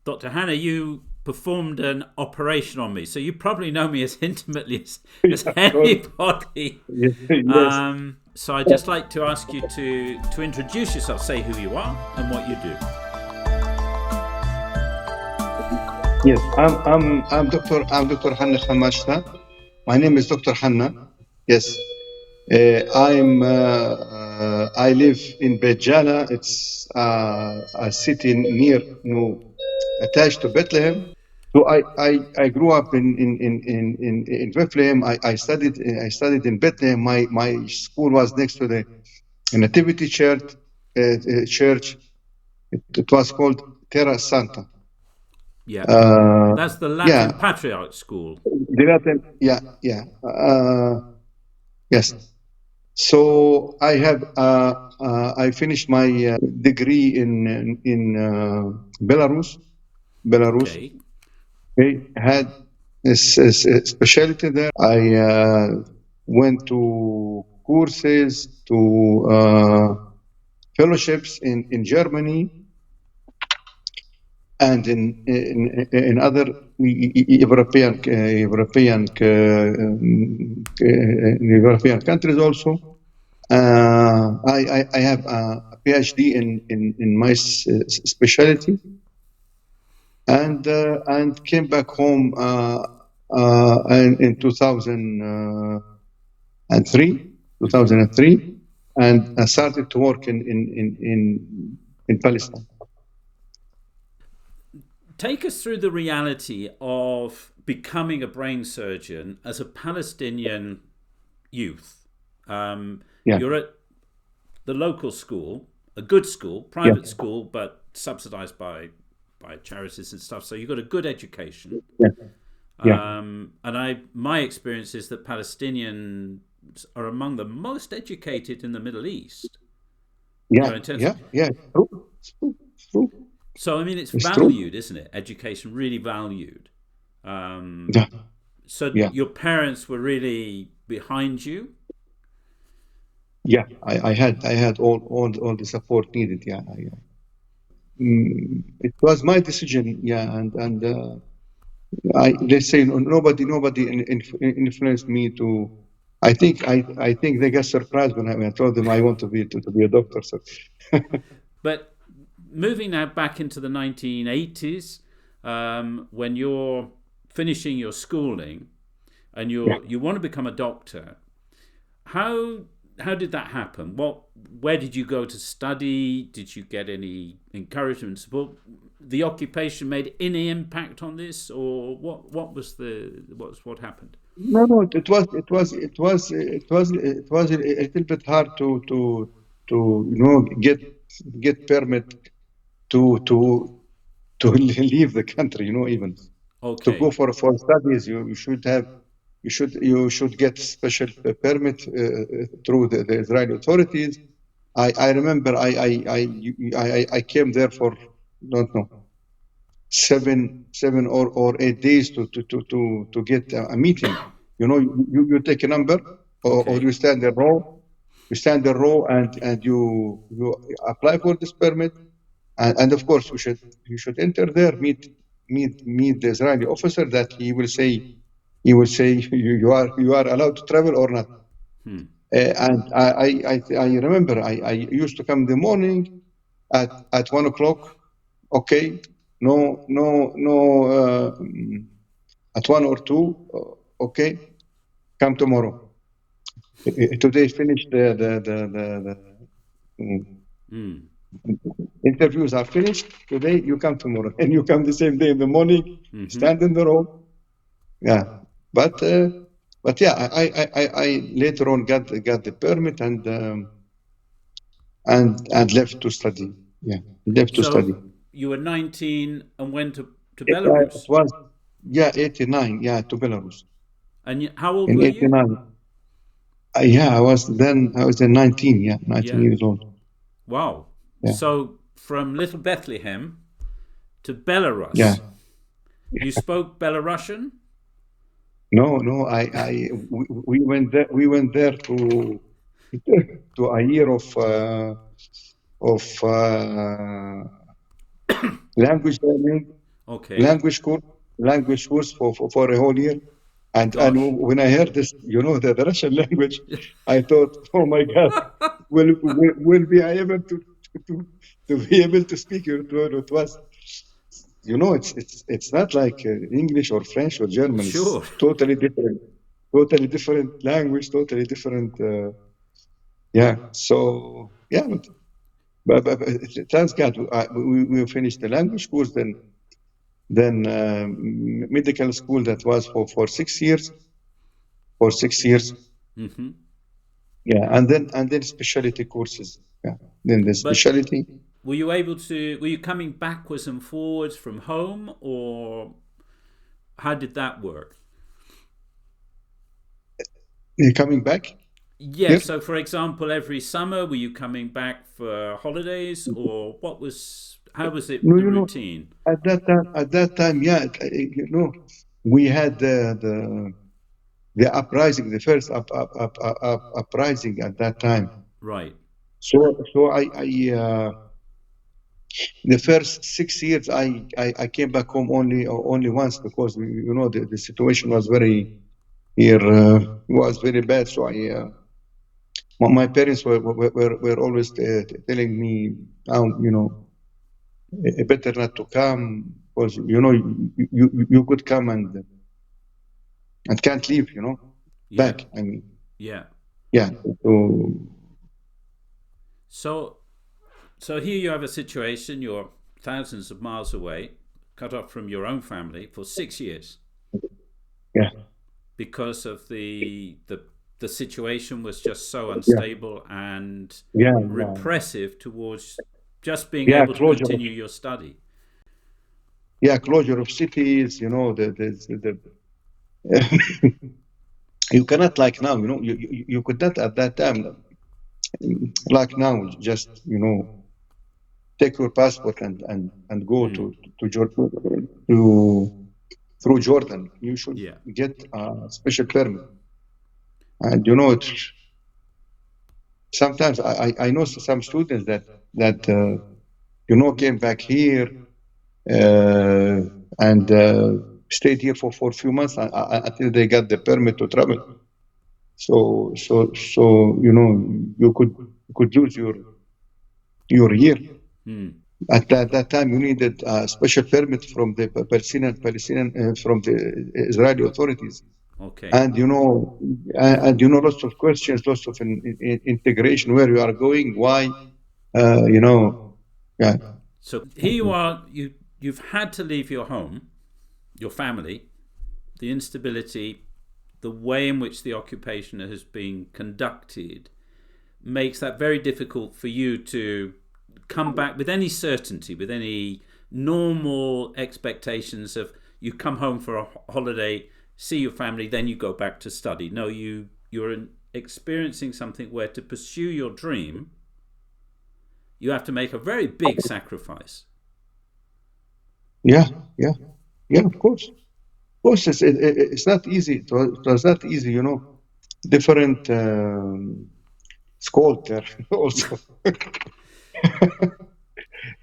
Dr. Hanna, you performed an operation on me, so you probably know me as intimately as Of course. anybody. Yes. Yes. So I'd just like to ask you to introduce yourself, say who you are and what you do. Yes. I'm Dr. Hanna Khamashta. My name is Dr. Hanna. Yes. I live in Bejana. It's a city near, attached to Bethlehem. So I grew up in Bethlehem. I studied in Bethlehem. My school was next to the Nativity Church. Church. It was called Terra Santa. Yeah, Uh, that's the Latin yeah, Patriarch School. the Latin. Yeah, yeah. Yes. So I finished my degree in Belarus. Belarus. Okay, I had a specialty there. I went to courses, to fellowships in Germany and in other European countries also. I have a PhD in my specialty, and came back home in 2003, and I started to work in Palestine. take us through the reality of becoming a brain surgeon as a Palestinian youth. Yeah, You're at the local school, a good school, yeah, private school, but subsidized by charities and stuff. So you've got a good education. yeah, yeah, And my experience is that Palestinians are among the most educated in the Middle East. yeah, In terms yeah, of, yeah. True. so I mean, it's It's true. valued, isn't it? Education really valued. Yeah, So yeah, your parents were really behind you. yeah. I had all the support needed. Yeah, it was my decision. Yeah, and let's say nobody influenced me to. I think they got surprised when I told them I want to be a doctor. So But moving now back into the 1980s, when you're finishing your schooling and yeah. you want to become a doctor, how did that happen? Where did you go to study? Did you get any encouragement and support? The occupation made any impact on this, or what happened? No. It was a little bit hard to get permit to leave the country. Even to go Okay, for studies, you should get special permit through the Israeli authorities. I remember I came there for, don't know, seven or 8 days to get a meeting. You take a number, or okay, you stand in row. You stand in row, and you apply for this permit, and of course you should enter there, meet the Israeli officer, that he will say you are allowed to travel or not. hmm. And I remember I used to come in the morning at 1 o'clock. Okay, no, at 1 or 2. Okay, come tomorrow. Today finished the mm, Mm. interviews are finished. Today you come tomorrow, and you come the same day in the morning. Hmm. Stand in the row. Yeah, but yeah, I later on got the permit, and left to study. Yeah, left to study. So you were 19 and went to It Belarus. was, yeah, 89. Yeah, to Belarus And how old in were you? 89. Yeah, I was then 19. Yeah, 19 Yeah. years old. Wow. Yeah, So from little Bethlehem to yeah. Belarus, you spoke Belarusian? No. We went there to a year of language learning, Okay. language course for a whole year. And Gosh. when I heard this, the Russian language, I thought, oh my God, will be I able to, to be able to speak it? It was, it's not like English or French or German. It's Sure. totally different language, totally different. Yeah. So yeah, but thanks God, we finished the language course. Then medical school, that was for 6 years. For 6 years. Hmm. Yeah, and then specialty courses. Yeah, then the But specialty. were you able to? Were you coming backwards and forwards from home, or how did that work? Coming back Yes. here. So, for example, every summer, were you coming back for holidays, or what was? How was it? No, The routine? at that time, yeah, we had the uprising, the first uprising at that time. Right. So I the first 6 years I came back home only once, because the situation was very here was very bad. So my parents were always telling me, better not to come, because you could come and can't leave, Yeah. back. I mean, Yeah. yeah. So So, so here you have a situation. You're thousands of miles away, cut off from your own family for 6 years yeah, because of the situation was just so yeah, unstable and yeah, yeah, repressive towards just being yeah. able to continue your study. Closure of cities. You cannot, like now. You could not at that time, like now, just take your passport and go Mm. to Jordan, to through Jordan. You should Yeah. get a special permit. And sometimes I know some students that came back here, uh, and stayed here for a few months until they got the permit to travel. So you could lose your year. Mm. At that time, you needed a special permit from the Palestinian from the Israeli authorities. Okay. And lots of questions, lots of integration, where you are going, why, uh, you know, yeah, So here you are. You've had to leave your home, your family, the instability, the way in which the occupation has been conducted makes that very difficult for you to come back with any certainty, with any normal expectations of you come home for a holiday, see your family, then you go back to study. No, you're experiencing something where to pursue your dream, you have to make a very big sacrifice. yeah, yeah, yeah. Of course, it's not easy. It was not easy. Different school there also.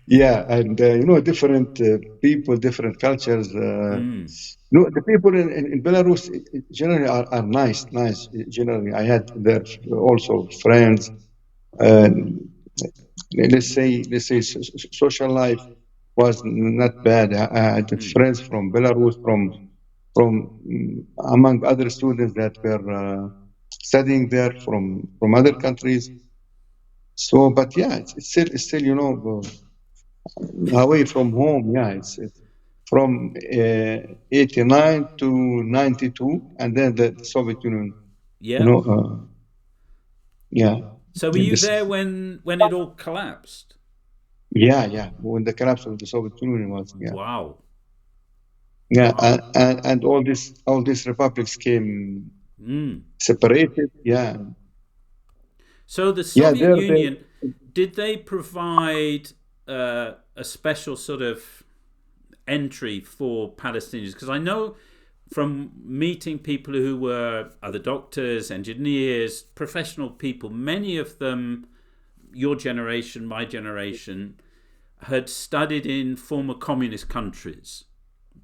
Yeah, and different people, different cultures. Mm. The people in Belarus generally are nice, nice. Generally, I had there also friends. Uh, let's say social life was not bad. I had Mm. friends from Belarus, from among other students that were studying there from other countries. So, but yeah, it's still away from home. Yeah, it's from 89 to 92, and then the Soviet Union. You Yeah. know, yeah, So were you this, there when it all collapsed? yeah. When the collapse of the Soviet Union was, yeah, Wow. yeah, Wow. and all these republics came Mm. separated. Yeah, So the yeah, Soviet there. Union, did they provide a special sort of entry for Palestinians? Because I know from meeting people who were other doctors, engineers, professional people, many of them, your generation, my generation, had studied in former communist countries.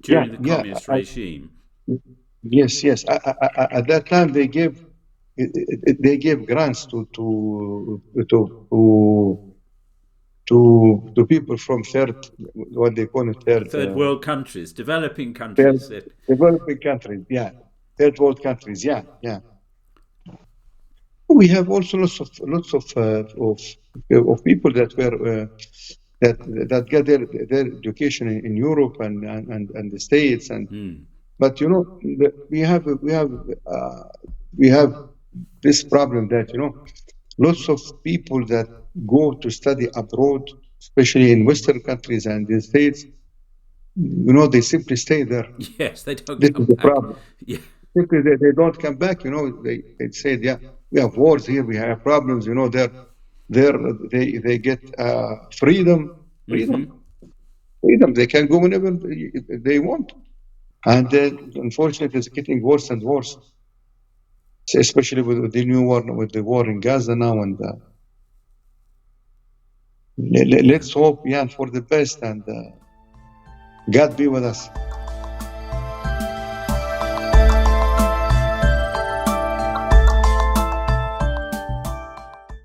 Yeah, during the yeah. communist regime. Yes, yes. At that time, they gave grants to people from third, what they call it, Third world countries, developing third countries. developing countries. Yeah, third world countries. Yeah, yeah. We have also lots of people that were that get their education in Europe and the States, and but uh, we have this problem that lots of people that go to study abroad, especially in Western countries and the States, they simply stay there. Yes, they don't This come is the back. problem. Yeah. Simply they don't come back. They said, yeah, we have wars here, we have problems. There they get freedom. They can go whenever they want. And then, unfortunately, it's getting worse and worse, especially with the new war, with the war in Gaza now. And Yeah. let's hope, yeah, for the best. And God be with us.